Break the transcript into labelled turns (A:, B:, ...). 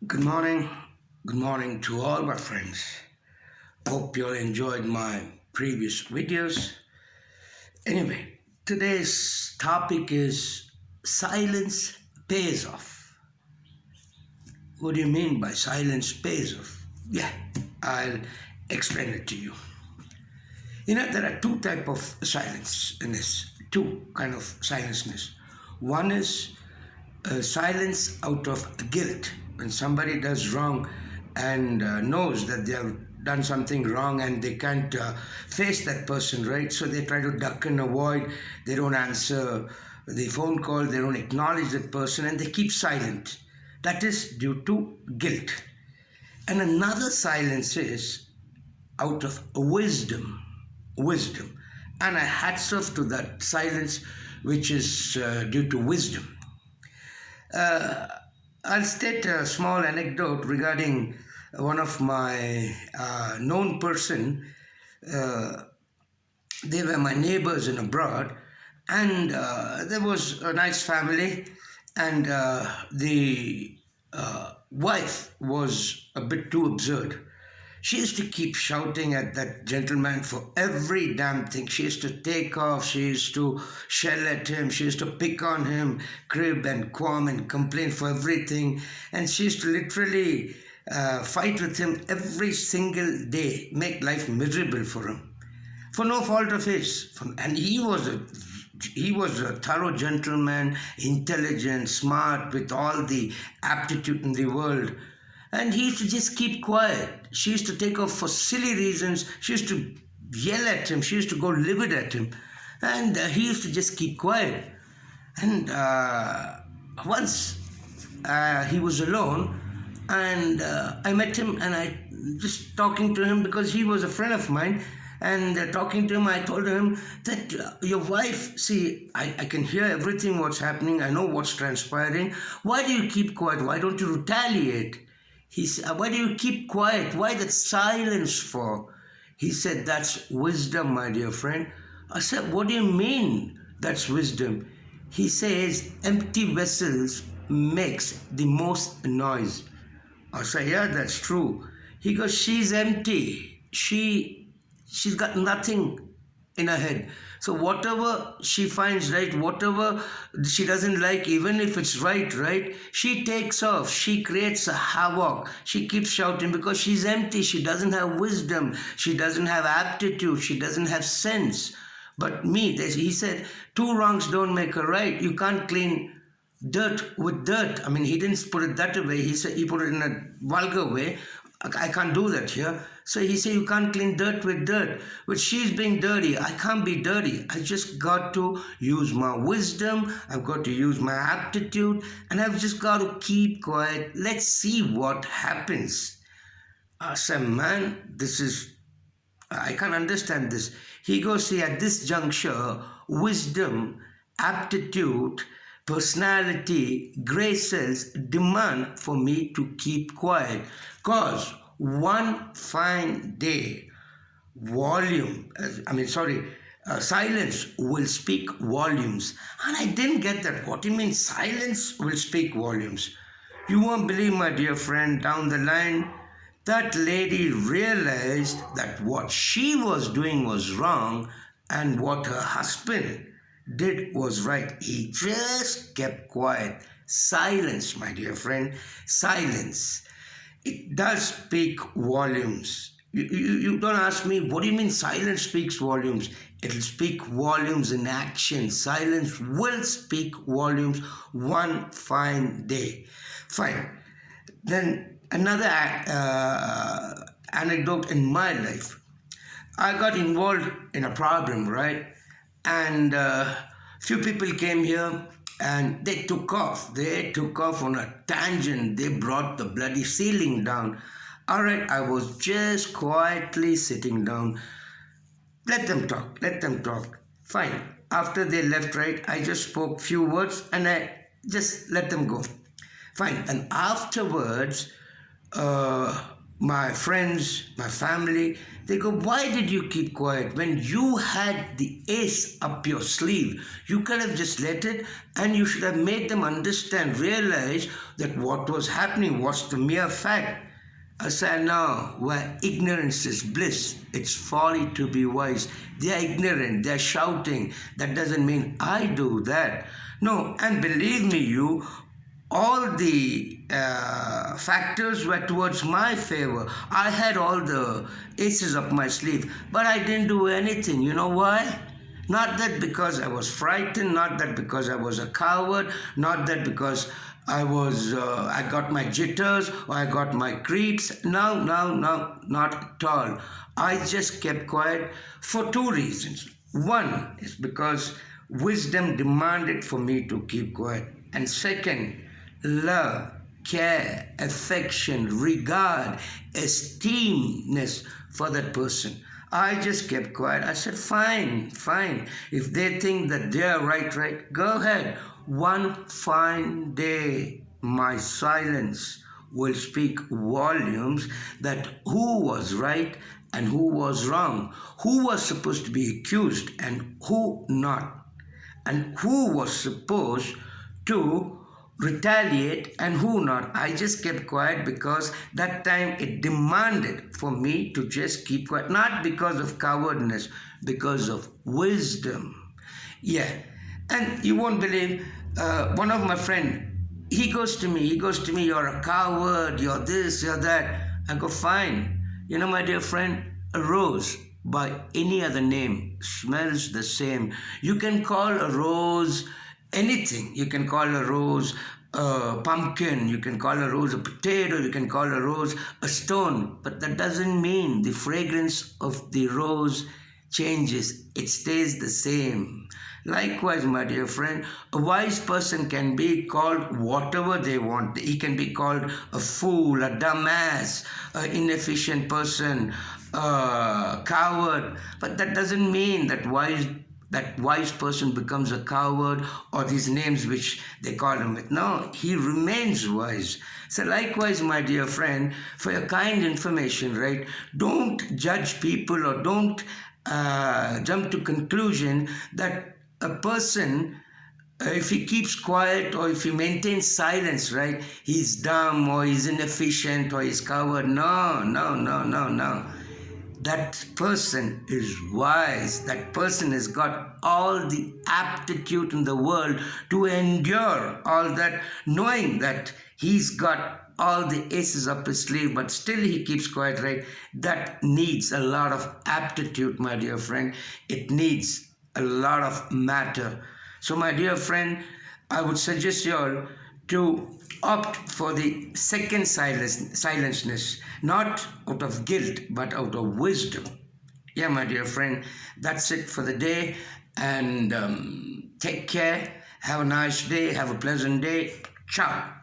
A: Good morning. Good morning to all my friends. Hope you all enjoyed my previous videos. Anyway, today's topic is silence pays off. What do you mean by silence pays off? Yeah, I'll explain it to you. There are two type of silence in this. Two kind of silenceness. One is silence out of guilt when somebody does wrong and knows that they have done something wrong and they can't face that person, right? So they try to duck and avoid. They don't answer the phone call, they don't acknowledge that person, and they keep silent. That is due to guilt. And another silence is out of wisdom. And I hats off to that silence which is due to wisdom. Uh, I'll state a small anecdote regarding one of my known person. Uh, they were my neighbors in abroad, and there was a nice family, and the wife was a bit too absurd. She used to keep shouting at that gentleman for every damn thing. She used to take off, she used to shell at him, she used to pick on him, crib and qualm and complain for everything. And she used to literally fight with him every single day, make life miserable for him for no fault of his. And he was a thorough gentleman, intelligent, smart, with all the aptitude in the world. And he used to just keep quiet. She used to take off for silly reasons. She used to yell at him. She used to go livid at him. And he used to just keep quiet. And once he was alone, and I met him, and I just talking to him because he was a friend of mine. And talking to him, I told him that your wife, see, I can hear everything what's happening. I know what's transpiring. Why do you keep quiet? Why don't you retaliate? He said, why do you keep quiet? Why that silence for? He said, that's wisdom, my dear friend. I said, what do you mean that's wisdom? He says, empty vessels makes the most noise. I said, yeah, that's true. He goes, she's empty. She's got nothing in her head. So whatever she finds right, whatever she doesn't like, even if it's right, she takes off. She creates a havoc. She keeps shouting because she's empty. She doesn't have wisdom. She doesn't have aptitude. She doesn't have sense. But me, he said, two wrongs don't make a right. You can't clean dirt with dirt. I mean, he didn't put it that way. He said he put it in a vulgar way. I can't do that here. So he said, you can't clean dirt with dirt. But she's being dirty. I can't be dirty. I just got to use my wisdom. I've got to use my aptitude. And I've just got to keep quiet. Let's see what happens. I said, man, I can't understand this. He goes, see, at this juncture, wisdom, aptitude, personality, graces demand for me to keep quiet. Because one fine day, silence will speak volumes. And I didn't get that. What do you mean silence will speak volumes? You won't believe, my dear friend, down the line, that lady realized that what she was doing was wrong and what her husband did was right. He just kept quiet. Silence, my dear friend, silence. It does speak volumes. You don't ask me, what do you mean silence speaks volumes? It'll speak volumes in action. Silence will speak volumes one fine day. Fine. Then another anecdote in my life. I got involved in a problem, right? And few people came here and they took off. They took off on a tangent. They brought the bloody ceiling down. All right, I was just quietly sitting down. Let them talk. Let them talk. Fine. After they left, right, I just spoke few words and I just let them go. Fine. And afterwards, my friends, my family, they go, why did you keep quiet when you had the ace up your sleeve? You could have just let it, and you should have made them understand, realize that what was happening was the mere fact. I said, no, where ignorance is bliss, it's folly to be wise. They are ignorant, they are shouting. That doesn't mean I do that. No, and believe me, all the factors were towards my favor. I had all the aces up my sleeve, but I didn't do anything. You know why? Not that because I was frightened, not that because I was a coward, not that because I got my jitters or I got my creeps. No, not at all. I just kept quiet for two reasons. One is because wisdom demanded for me to keep quiet. And second, love, care, affection, regard, esteemness for that person. I just kept quiet. I said, fine. If they think that they are right, go ahead. One fine day, my silence will speak volumes that who was right and who was wrong, who was supposed to be accused and who not, and who was supposed to retaliate and who not. I just kept quiet because that time it demanded for me to just keep quiet, not because of cowardness, because of wisdom. Yeah, and you won't believe, one of my friend, he goes to me, you're a coward, you're this, you're that. I go, fine. You know, my dear friend, a rose by any other name smells the same. You can call a rose anything. You can call a rose a pumpkin, you can call a rose a potato, you can call a rose a stone, but that doesn't mean the fragrance of the rose changes. It stays the same. Likewise, my dear friend, a wise person can be called whatever they want. He can be called a fool, a dumbass, an inefficient person, a coward, but that doesn't mean that wise person becomes a coward or these names which they call him with. No, he remains wise. So likewise, my dear friend, for your kind information, right, don't judge people or don't jump to conclusion that a person, if he keeps quiet or if he maintains silence, right, he's dumb or he's inefficient or he's coward. No. That person is wise. That person has got all the aptitude in the world to endure all that, knowing that he's got all the aces up his sleeve, but still he keeps quiet, right? That needs a lot of aptitude, my dear friend. It needs a lot of matter. So, my dear friend, I would suggest you all to opt for the second silenceness, not out of guilt, but out of wisdom. Yeah, my dear friend, that's it for the day. And take care. Have a nice day. Have a pleasant day. Ciao.